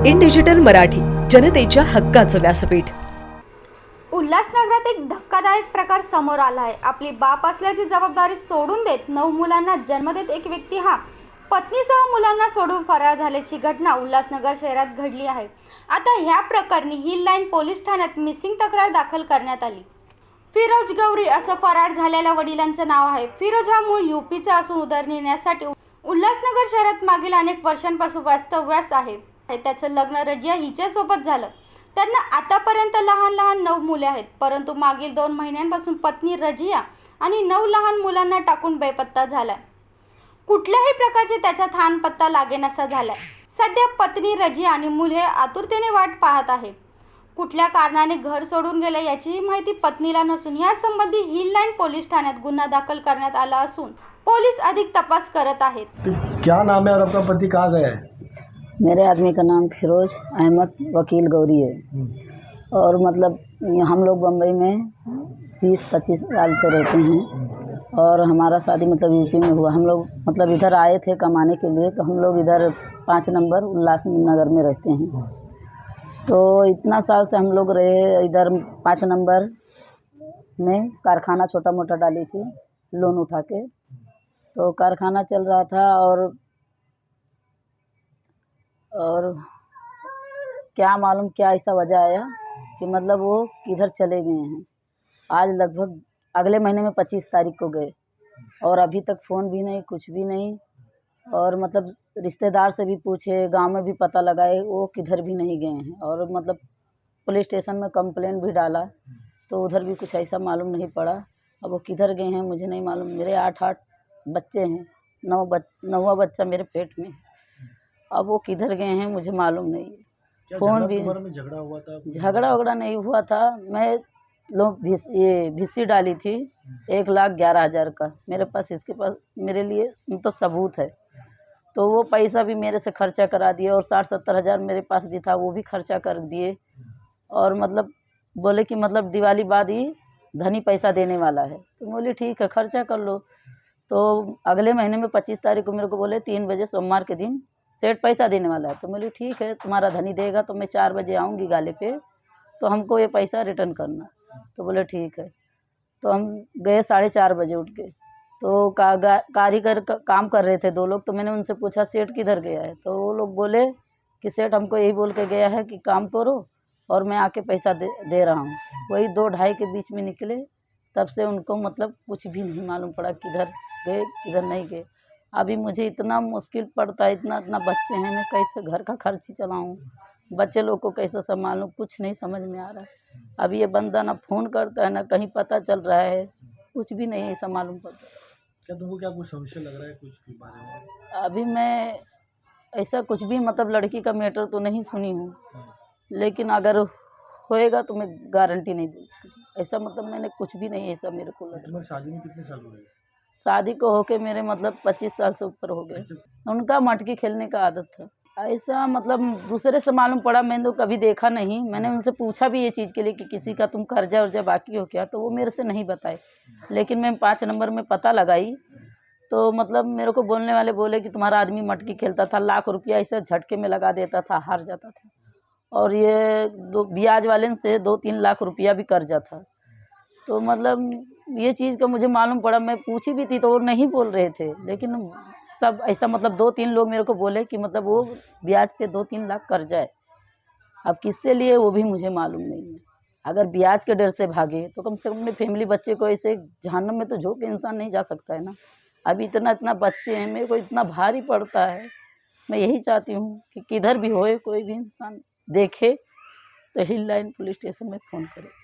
इन digital Marathi, जनतेच्या हक्काचं व्यासपीठ। उल्हासनगरात एक धक्कादायक प्रकार समोर आला आहे। आपली बाप असल्याची जबाबदारी सोडून देत 9 मुलांना जन्म देत एक व्यक्ती हा पत्नीसह मुलांना सोडून फरार झाल्याची घटना उल्हासनगर शहरात घडली आहे। आता ह्या प्रकरणी हिल लाईन पोलीस ठाण्यात मिसिंग तक्रार दाखल करण्यात आली। फिरोज गौरी असं फरार झालेल्या वडिलांचं नाव आहे। फिरोज हा मूळ यूपीचा असून उदरनिर्वाहासाठी उल्हासनगर शहरात मागील अनेक वर्षांपासून वास्तव्यास आहे। त्याचं लग्न रजिया हिच्यासोबत झालं। त्यांना आतापर्यंत लहान 9 मुले आहेत, परंतु मागील 2 महिन्यांपासून पत्नी रजिया आणि 9 लहान मुलांना टाकून बेपत्ता झालाय। कुठल्याही प्रकारचे त्याचा थान पत्ता लागेनासा झालाय। सध्या पत्नी रजिया आणि मुले आतुरतेने वाट पाहत आहे। कुठल्या कारणाने घर सोडून गेले याचीही माहिती पत्नीला नसून यासंबंधी हिल लाईन पोलीस ठाण्यात गुन्हा दाखल करण्यात आला असून पोलीस अधिक तपास करत आहेत। क्या नाम है और आपका पति कहाँ गया है? मेरे आदमी का नाम फिरोज अहमद वकील गौरी है। और मतलब हम लोग बम्बई में 20-25 साल से रहते हैं और हमारा शादी मतलब यूपी में हुआ। हम लोग मतलब इधर आए थे कमाने के लिए, तो हम लोग इधर 5 नंबर उल्लासनगर में रहते हैं। तो इतना साल से हम लोग रहे इधर 5 नंबर में। कारखाना छोटा मोटा डाली थी लोन उठा के, तो कारखाना चल रहा था। और क्या मालूम क्या ऐसा वजह आया कि मतलब वो किधर चले गए हैं। आज लगभग अगले महीने में 25 तारीख को गए और अभी तक फ़ोन भी नहीं, कुछ भी नहीं। और मतलब रिश्तेदार से भी पूछे, गांव में भी पता लगाए, वो किधर भी नहीं गए हैं। और मतलब पुलिस स्टेशन में कंप्लेंट भी डाला, तो उधर भी कुछ ऐसा मालूम नहीं पड़ा। अब वो किधर गए हैं मुझे नहीं मालूम। मेरे 8 बच्चे हैं, 9वां बच्चा मेरे पेट में। अब वो किधर गए हैं मुझे मालूम नहीं है। फोन भी में झगड़ा हुआ था? झगड़ा नहीं हुआ था। मैं लोग ये भिस्सी डाली थी 1,11,000 का। मेरे पास इसके पास मेरे लिए तो सबूत है। तो वो पैसा भी मेरे से खर्चा करा दिए और 60-70 हज़ार मेरे पास भी था, वो भी खर्चा कर दिए। और मतलब बोले कि मतलब दिवाली बाद ही धनी पैसा देने वाला है। तो बोली ठीक है खर्चा कर लो। तो अगले महीने में 25 तारीख को मेरे को बोले 3 बजे सोमवार के दिन सेठ पैसा देने वाला है। तो बोली ठीक है तुम्हारा धनी देगा तो मैं 4 बजे आऊँगी गाले पे, तो हमको ये पैसा रिटर्न करना। तो बोले ठीक है। तो हम गए 4:30 बजे उठ के। तो कारीगर काम कर रहे थे 2 लोग। तो मैंने उनसे पूछा सेठ किधर गया है, तो वो लोग बोले कि सेठ हमको यही बोल के गया है कि काम करो और मैं आके पैसा दे रहा हूँ। वही 2-2:30 के बीच में निकले। तब से उनको मतलब कुछ भी नहीं मालूम पड़ा किधर गए किधर नहीं गए। अभी मुझे इतना मुश्किल पड़ता है, इतना बच्चे हैं, मैं कैसे घर का खर्च ही चलाऊँ, बच्चे लोग को कैसे संभालूँ, कुछ नहीं समझ में आ रहा है। अभी ये बंदा ना फ़ोन करता है ना कहीं पता चल रहा है, कुछ भी नहीं ऐसा मालूम पड़ता। क्या तुमको क्या कुछ संशय लग रहा है कुछ के बारे में? अभी मैं ऐसा कुछ भी मतलब लड़की का मैटर तो नहीं सुनी हूँ, लेकिन अगर होएगा तो मैं गारंटी नहीं दूँ। ऐसा मतलब मैंने कुछ भी नहीं ऐसा मेरे को लगा। तुम्हारी शादी में कितने साल हो गए? शादी को होके मेरे मतलब 25 साल से ऊपर हो गए। उनका मटकी खेलने का आदत था। ऐसा मतलब दूसरे से मालूम पड़ा, मैंने तो कभी देखा नहीं। मैंने उनसे पूछा भी ये चीज़ के लिए कि किसी का तुम कर्जा वर्जा बाकी हो क्या, तो वो मेरे से नहीं बताए। लेकिन मैं 5 नंबर में पता लगाई तो मतलब मेरे को बोलने वाले बोले कि तुम्हारा आदमी मटकी खेलता था, लाख रुपया ऐसे झटके में लगा देता था, हार जाता था। और ये ब्याज वाले से 2-3 लाख रुपया भी कर्जा था। तो मतलब ये चीज़ का मुझे मालूम पड़ा। मैं पूछी भी थी तो वो नहीं बोल रहे थे, लेकिन सब ऐसा मतलब 2-3 लोग मेरे को बोले कि मतलब वो ब्याज पे 2-3 लाख कर्जा है। अब किससे लिए वो भी मुझे मालूम नहीं है। अगर ब्याज के डर से भागे तो कम से कम अपने फैमिली बच्चे को ऐसे जहन्नम में तो झोंक के इंसान नहीं जा सकता है ना। अभी इतना बच्चे हैं, मेरे को इतना भारी पड़ता है। मैं यही चाहती हूँ कि किधर भी होए कोई भी इंसान देखे तो हिल लाइन पुलिस स्टेशन में फ़ोन करे।